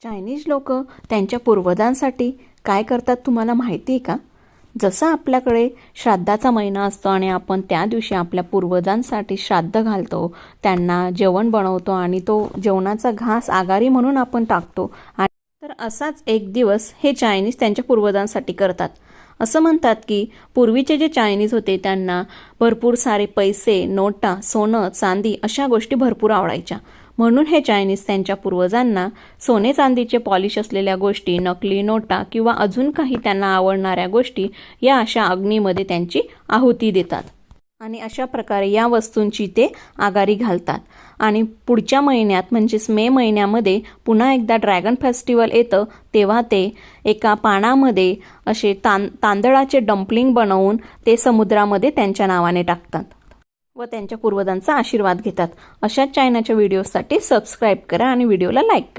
Chinese लोक त्यांच्या पूर्वजांसाठी काय करतात तुम्हाला माहिती आहे का? जसं आपल्याकडे श्राद्धाचा महिना असतो आणि आपण त्या दिवशी आपल्या पूर्वजांसाठी श्राद्ध घालतो, त्यांना जेवण बनवतो आणि तो जेवणाचा घास आगारी म्हणून आपण टाकतो. आणि तर असाच एक दिवस हे चायनीज त्यांच्या पूर्वजांसाठी करतात. असं म्हणतात की पूर्वीचे जे चायनीज होते त्यांना भरपूर सारे पैसे, नोटा, सोनं, चांदी अशा गोष्टी भरपूर आवडायच्या. म्हणून हे चायनीज त्यांच्या पूर्वजांना सोने चांदीचे पॉलिश असलेल्या गोष्टी, नकली नोटा किंवा अजून काही त्यांना आवडणाऱ्या गोष्टी या अशा अग्नीमध्ये त्यांची आहुती देतात. आणि अशा प्रकारे या वस्तूंची ते आगारी घालतात. आणि पुढच्या महिन्यात म्हणजेच मे महिन्यामध्ये पुन्हा एकदा ड्रॅगन फेस्टिवल येतं, तेव्हा ते एका पानामध्ये असे तांदळाचे डम्पलिंग बनवून ते समुद्रामध्ये त्यांच्या नावाने टाकतात व त्यांच्या पूर्वजांचा आशीर्वाद घेतात. अशाच चायनाच्या व्हिडिओसाठी सबस्क्राईब करा आणि व्हिडिओला लाईक करा.